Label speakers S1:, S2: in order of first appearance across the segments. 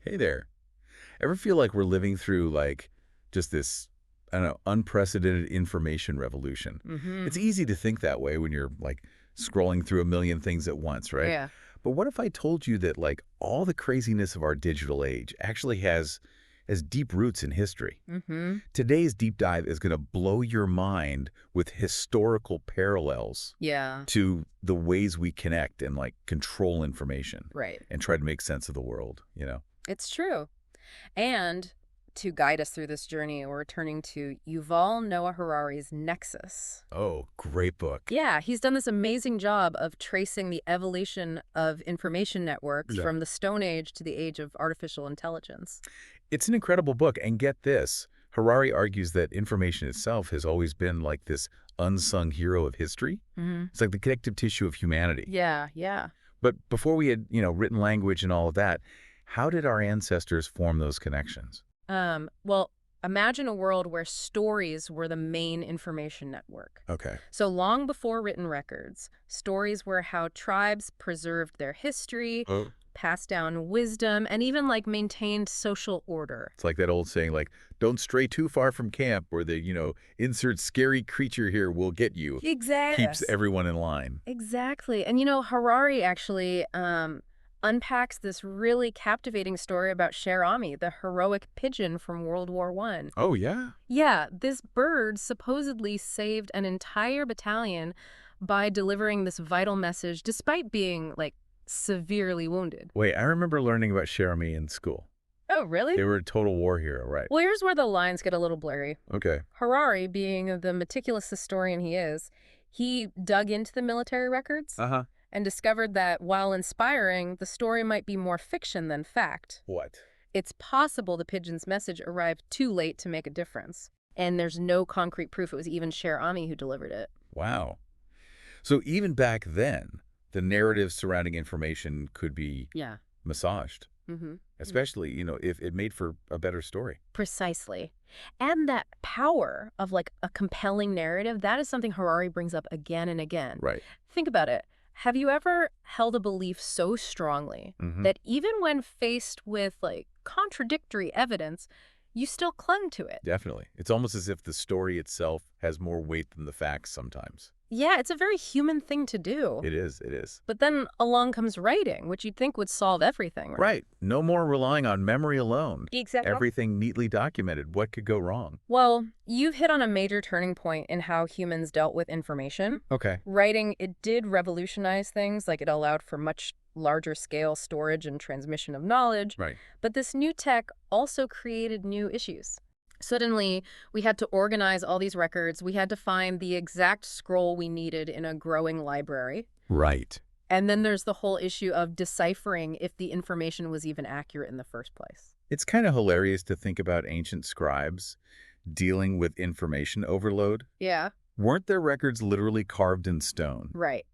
S1: Hey there. Ever feel like we're living through just this, I don't know, unprecedented information revolution?
S2: Mm-hmm.
S1: It's easy to think that way when you're scrolling through a million things at once, right?
S2: Yeah.
S1: But what if I told you that all the craziness of our digital age actually has deep roots in history?
S2: Mm-hmm.
S1: Today's deep dive is going to blow your mind with historical parallels
S2: Yeah.
S1: to the ways we connect and control information
S2: Right.
S1: and try to make sense of the world.
S2: It's true. And to guide us through this journey, we're turning to Yuval Noah Harari's Nexus.
S1: Oh, great book.
S2: Yeah, he's done this amazing job of tracing the evolution of information networks
S1: Yeah.
S2: from the Stone Age to the age of artificial intelligence.
S1: It's an incredible book, and get this, Harari argues that information itself has always been like this unsung hero of history.
S2: Mm-hmm.
S1: It's like the connective tissue of humanity.
S2: Yeah, yeah.
S1: But before we had written language and all of that, how did our ancestors form those connections?
S2: Well, imagine a world where stories were the main information network.
S1: Okay.
S2: So long before written records, stories were how tribes preserved their history,
S1: Oh.
S2: passed down wisdom, and even maintained social order.
S1: It's like that old saying, don't stray too far from camp, or the insert scary creature here will get you.
S2: Exactly.
S1: Keeps everyone in line.
S2: Exactly. And Harari actually unpacks this really captivating story about Sher Ami, the heroic pigeon from World War I.
S1: Oh, yeah?
S2: Yeah, this bird supposedly saved an entire battalion by delivering this vital message despite being, severely wounded.
S1: Wait, I remember learning about Jeremy in school.
S2: Oh, really?
S1: They were a total war hero, right?
S2: Well, here's where the lines get a little blurry.
S1: Okay.
S2: Harari, being the meticulous historian he dug into the military records
S1: Uh-huh.
S2: and discovered that while inspiring, the story might be more fiction than fact.
S1: What?
S2: It's possible the pigeon's message arrived too late to make a difference, and there's no concrete proof it was even Sher Ami who delivered it.
S1: Wow. So even back then, the narratives surrounding information could be
S2: Yeah.
S1: massaged,
S2: Mm-hmm.
S1: especially if it made for a better story.
S2: Precisely. And that power of a compelling narrative, that is something Harari brings up again and again.
S1: Right.
S2: Think about it. Have you ever held a belief so strongly
S1: Mm-hmm.
S2: that even when faced with contradictory evidence, you still clung to it?
S1: Definitely. It's almost as if the story itself has more weight than the facts sometimes.
S2: Yeah, it's a very human thing to do.
S1: It is. It is.
S2: But then along comes writing, which you'd think would solve everything, right?
S1: Right. No more relying on memory alone.
S2: Exactly.
S1: Everything neatly documented. What could go wrong?
S2: Well, you've hit on a major turning point in how humans dealt with information.
S1: Okay.
S2: Writing, it did revolutionize things, it allowed for much larger scale storage and transmission of knowledge.
S1: Right.
S2: But this new tech also created new issues. Suddenly, we had to organize all these records. We had to find the exact scroll we needed in a growing library.
S1: Right.
S2: And then there's the whole issue of deciphering if the information was even accurate in the first place.
S1: It's kind of hilarious to think about ancient scribes dealing with information overload.
S2: Yeah,
S1: Weren't their records literally carved in stone?
S2: right.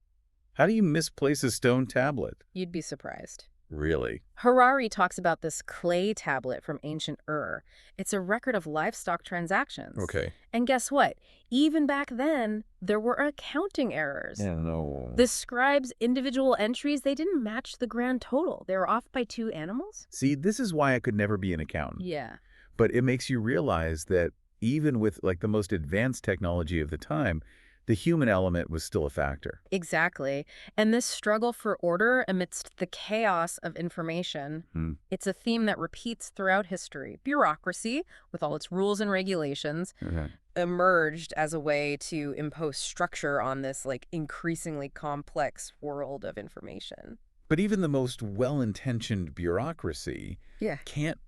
S1: How do you misplace a stone tablet?
S2: You'd be surprised.
S1: Really?
S2: Harari talks about this clay tablet from ancient Ur. It's a record of livestock transactions.
S1: Okay.
S2: And guess what? Even back then, there were accounting errors.
S1: Yeah, no.
S2: The scribe's individual entries, they didn't match the grand total. They were off by 2 animals.
S1: See, this is why I could never be an accountant.
S2: Yeah.
S1: But it makes you realize that even with the most advanced technology of the time, the human element was still a factor.
S2: Exactly. And this struggle for order amidst the chaos of information, it's a theme that repeats throughout history. Bureaucracy, with all its rules and regulations,
S1: Okay.
S2: emerged as a way to impose structure on this increasingly complex world of information.
S1: But even the most well-intentioned bureaucracy
S2: Yeah.
S1: can't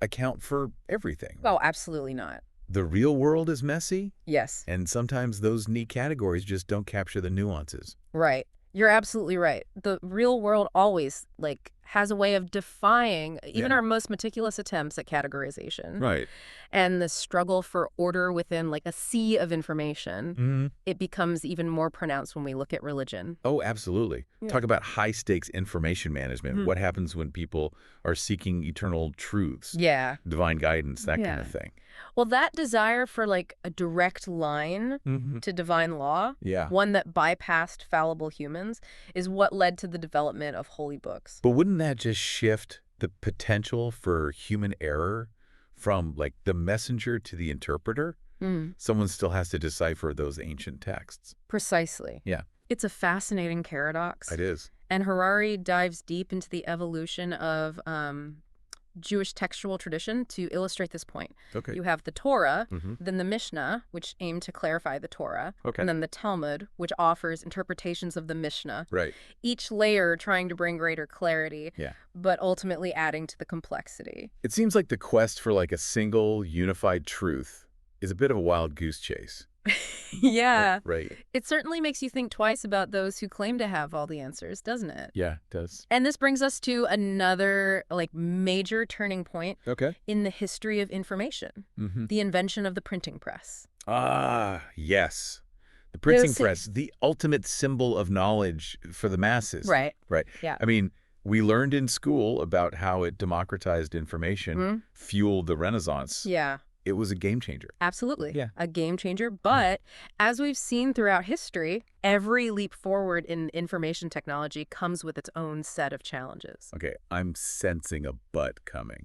S1: account for everything.
S2: Oh, absolutely not.
S1: The real world is messy,
S2: Yes.
S1: and sometimes those neat categories just don't capture the nuances.
S2: Right. You're absolutely right. The real world always, has a way of defying even
S1: Yeah.
S2: our most meticulous attempts at categorization.
S1: Right.
S2: And the struggle for order within, a sea of information,
S1: Mm-hmm.
S2: it becomes even more pronounced when we look at religion.
S1: Oh, absolutely.
S2: Yeah.
S1: Talk about high-stakes information management.
S2: Mhm.
S1: What happens when people are seeking eternal truths,
S2: Yeah.
S1: divine guidance, that kind
S2: Yeah.
S1: of thing.
S2: Well, that desire for, a direct line
S1: Mm-hmm.
S2: to divine law,
S1: Yeah.
S2: one that bypassed fallible humans, is what led to the development of holy books.
S1: But wouldn't that just shift the potential for human error from, like, the messenger to the interpreter. Someone still has to decipher those ancient texts.
S2: Precisely.
S1: Yeah.
S2: It's a fascinating paradox.
S1: It is.
S2: And Harari dives deep into the evolution of Jewish textual tradition to illustrate this point.
S1: Okay.
S2: You have the Torah, then the Mishnah, which aimed to clarify the Torah, and then the Talmud, which offers interpretations of the Mishnah.
S1: Right.
S2: Each layer trying to bring greater clarity,
S1: Yeah.
S2: but ultimately adding to the complexity.
S1: It seems like the quest for, like, a single unified truth is a bit of a wild goose chase.
S2: Yeah.
S1: Right.
S2: It certainly makes you think twice about those who claim to have all the answers, doesn't it?
S1: Yeah, it does.
S2: And this brings us to another, like, major turning point in the history of information, the invention of the printing press.
S1: Ah, yes. The printing press, the ultimate symbol of knowledge for the masses.
S2: Right.
S1: Right.
S2: Yeah.
S1: I mean, we learned in school about how it democratized information, fueled the Renaissance.
S2: Yeah.
S1: It was a game changer.
S2: Absolutely.
S1: Yeah.
S2: A game changer. But as we've seen throughout history, every leap forward in information technology comes with its own set of challenges.
S1: Okay, I'm sensing a but coming.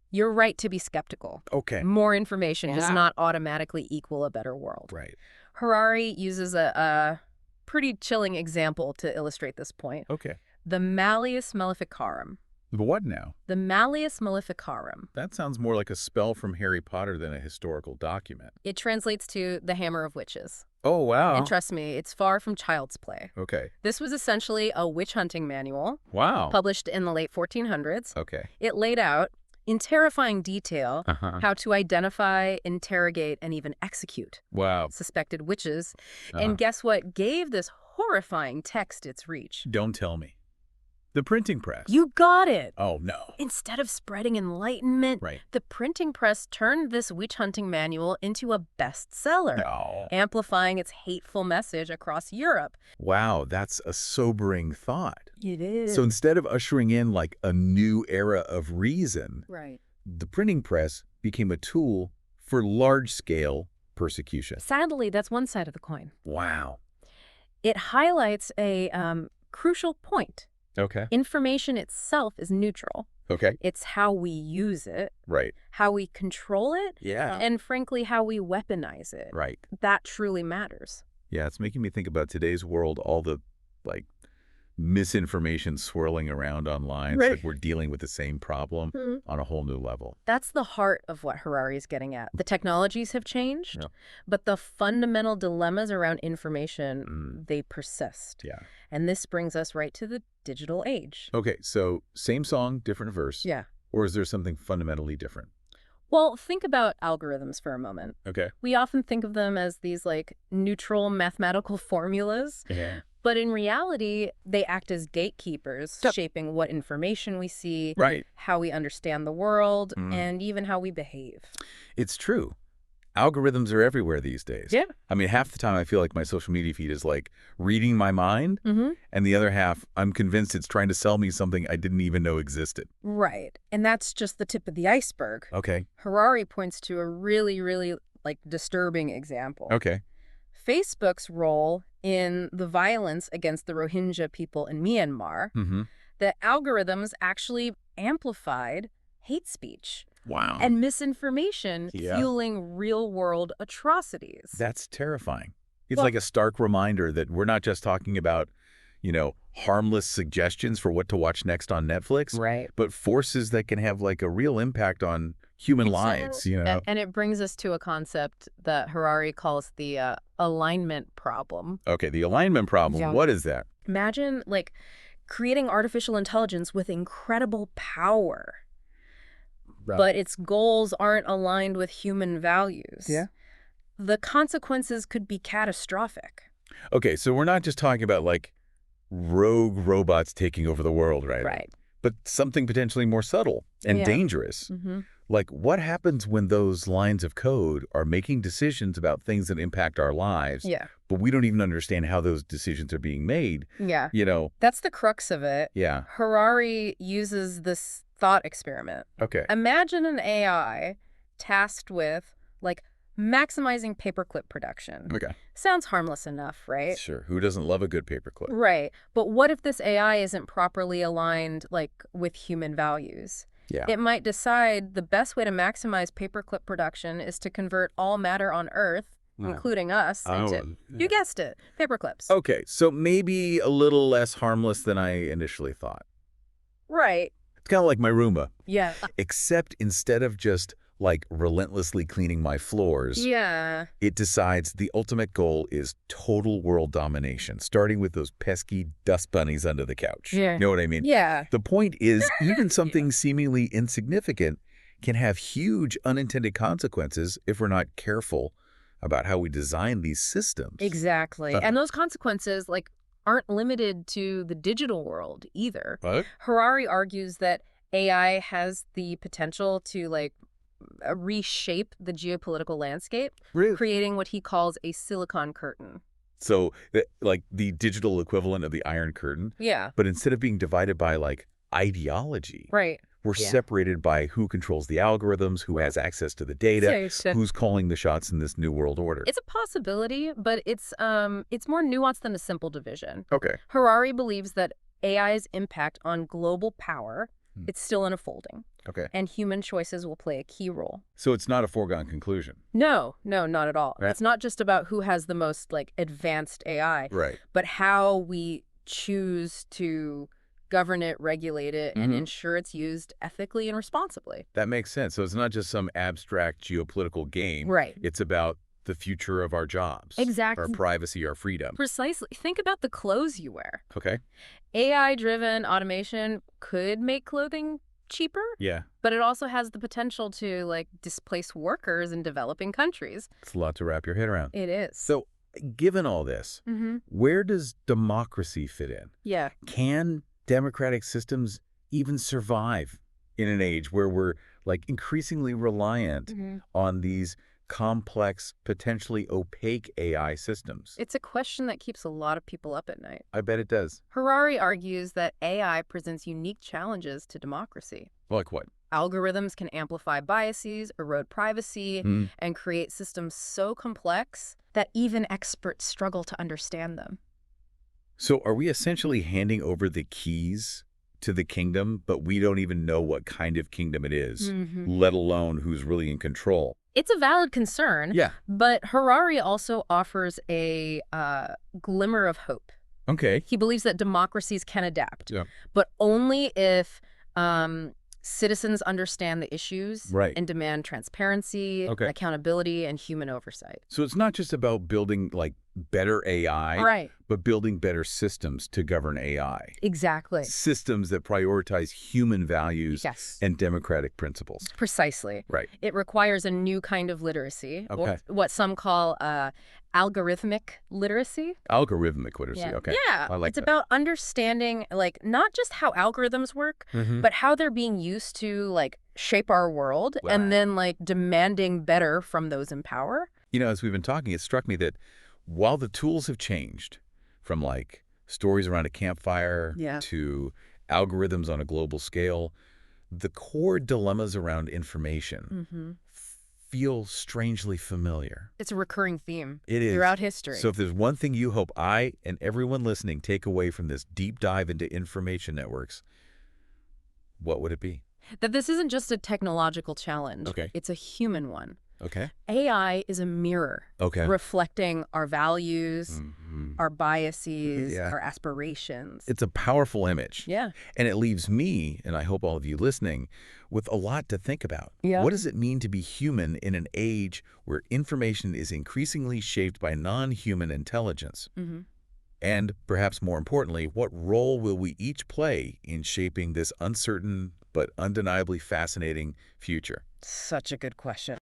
S2: You're right to be skeptical.
S1: Okay.
S2: More information does not automatically equal a better world.
S1: Right.
S2: Harari uses a pretty chilling example to illustrate this point.
S1: Okay.
S2: The Malleus Maleficarum.
S1: But what now?
S2: The Malleus Maleficarum.
S1: That sounds more like a spell from Harry Potter than a historical document.
S2: It translates to the Hammer of Witches.
S1: Oh, wow.
S2: And trust me, it's far from child's play.
S1: Okay.
S2: This was essentially a witch hunting manual.
S1: Wow.
S2: Published in the late 1400s.
S1: Okay.
S2: It laid out, in terrifying detail, how to identify, interrogate, and even execute suspected witches. And guess what gave this horrifying text its reach?
S1: Don't tell me. The printing press.
S2: You got it.
S1: Oh, no.
S2: Instead of spreading enlightenment, the printing press turned this witch hunting manual into a bestseller, amplifying its hateful message across Europe.
S1: Wow, that's a sobering thought.
S2: It is.
S1: So instead of ushering in, like, a new era of reason, the printing press became a tool for large-scale persecution.
S2: Sadly, that's one side of the coin.
S1: Wow.
S2: It highlights a crucial point.
S1: Okay.
S2: Information itself is neutral.
S1: Okay.
S2: It's how we use it.
S1: Right.
S2: How we control it.
S1: Yeah.
S2: And frankly, how we weaponize it.
S1: Right.
S2: That truly matters.
S1: Yeah, it's making me think about today's world, all the, like, misinformation swirling around online. It's like we're dealing with the same problem on a whole new level.
S2: That's the heart of what Harari is getting at. The technologies have changed, but the fundamental dilemmas around information, they persist.
S1: Yeah.
S2: And this brings us right to the digital age.
S1: Okay, so same song, different verse.
S2: Yeah.
S1: Or is there something fundamentally different?
S2: Well, think about algorithms for a moment.
S1: Okay.
S2: We often think of them as these, like, neutral mathematical formulas.
S1: Yeah.
S2: But in reality, they act as gatekeepers, shaping what information we see, how we understand the world, and even how we behave.
S1: It's true. Algorithms are everywhere these days.
S2: Yeah.
S1: I mean, half the time I feel like my social media feed is like reading my mind, and the other half, I'm convinced it's trying to sell me something I didn't even know existed.
S2: Right. And that's just the tip of the iceberg.
S1: Okay.
S2: Harari points to a really, really, like, disturbing example.
S1: Okay.
S2: Facebook's role in the violence against the Rohingya people in Myanmar, the algorithms actually amplified hate speech.
S1: Wow.
S2: And misinformation fueling real-world atrocities.
S1: That's terrifying. It's like a stark reminder that we're not just talking about, you know, harmless suggestions for what to watch next on Netflix, but forces that can have, like, a real impact on human lives, you know?
S2: And it brings us to a concept that Harari calls the alignment problem.
S1: Okay, the alignment problem. Yeah. What is that?
S2: Imagine, like, creating artificial intelligence with incredible power. But its goals aren't aligned with human values. Yeah. The consequences could be catastrophic.
S1: Okay, so we're not just talking about, like, rogue robots taking over the world, right?
S2: Right.
S1: But something potentially more subtle and dangerous. Like, what happens when those lines of code are making decisions about things that impact our lives, but we don't even understand how those decisions are being made?
S2: Yeah.
S1: You know?
S2: That's the crux of it.
S1: Yeah.
S2: Harari uses this thought experiment.
S1: Okay.
S2: Imagine an AI tasked with, like, maximizing paperclip production.
S1: Okay.
S2: Sounds harmless enough, right?
S1: Sure. Who doesn't love a good paperclip?
S2: Right. But what if this AI isn't properly aligned, like, with human values?
S1: Yeah.
S2: It might decide the best way to maximize paperclip production is to convert all matter on Earth, including us, into, you guessed it, paperclips.
S1: Okay, so maybe a little less harmless than I initially thought.
S2: Right.
S1: It's kind of like my Roomba.
S2: Yeah.
S1: Except instead of just, like, relentlessly cleaning my floors, it decides the ultimate goal is total world domination, starting with those pesky dust bunnies under the couch.
S2: Yeah.
S1: You know what I mean?
S2: Yeah.
S1: The point is, even something seemingly insignificant can have huge unintended consequences if we're not careful about how we design these systems.
S2: Exactly. And those consequences, like, aren't limited to the digital world either.
S1: What?
S2: Harari argues that AI has the potential to, like, reshape the geopolitical landscape, creating what he calls a silicon curtain.
S1: So, like, the digital equivalent of the Iron Curtain.
S2: Yeah.
S1: But instead of being divided by, like, ideology,
S2: right,
S1: we're separated by who controls the algorithms, who has access to the data, who's calling the shots in this new world order.
S2: It's a possibility, but it's more nuanced than a simple division.
S1: Okay.
S2: Harari believes that AI's impact on global power, it's still unfolding.
S1: Okay.
S2: And human choices will play a key role.
S1: So it's not a foregone conclusion?
S2: No, not at all.
S1: Right.
S2: It's not just about who has the most, like, advanced AI, but how we choose to govern it, regulate it, and ensure it's used ethically and responsibly.
S1: That makes sense. So it's not just some abstract geopolitical game.
S2: Right.
S1: It's about the future of our jobs.
S2: Exactly.
S1: Our privacy, our freedom.
S2: Precisely. Think about the clothes you wear.
S1: Okay.
S2: AI-driven automation could make clothing cheaper.
S1: Yeah.
S2: But it also has the potential to, like, displace workers in developing countries.
S1: It's a lot to wrap your head around.
S2: It is.
S1: So given all this, where does democracy fit in?
S2: Yeah.
S1: Can democratic systems even survive in an age where we're, like, increasingly reliant on these complex, potentially opaque AI systems?
S2: It's a question that keeps a lot of people up at night.
S1: I bet it does.
S2: Harari argues that AI presents unique challenges to democracy.
S1: Like what?
S2: Algorithms can amplify biases, erode privacy, and create systems so complex that even experts struggle to understand them.
S1: So are we essentially handing over the keys to the kingdom, but we don't even know what kind of kingdom it is, let alone who's really in control?
S2: It's a valid concern, but Harari also offers a glimmer of hope.
S1: Okay.
S2: He believes that democracies can adapt, but only if citizens understand the issues and demand transparency, accountability, and human oversight.
S1: So it's not just about building, like, better AI, but building better systems to govern AI.
S2: Exactly.
S1: Systems that prioritize human values and democratic principles.
S2: Precisely.
S1: Right.
S2: It requires a new kind of literacy, what some call algorithmic literacy.
S1: Algorithmic literacy, okay.
S2: Yeah,
S1: I like
S2: it's about understanding, like, not just how algorithms work, but how they're being used to, like, shape our world, and then, like, demanding better from those in power.
S1: You know, as we've been talking, it struck me that while the tools have changed from, like, stories around a campfire to algorithms on a global scale, the core dilemmas around information feel strangely familiar.
S2: It's a recurring theme
S1: throughout
S2: history.
S1: So if there's one thing you hope I and everyone listening take away from this deep dive into information networks, what would it be?
S2: That this isn't just a technological challenge. It's a human one. AI is a mirror reflecting our values, our biases, our aspirations.
S1: It's a powerful image.
S2: Yeah.
S1: And it leaves me, and I hope all of you listening, with a lot to think about. What does it mean to be human in an age where information is increasingly shaped by non-human intelligence? And perhaps more importantly, what role will we each play in shaping this uncertain but undeniably fascinating future?
S2: Such a good question.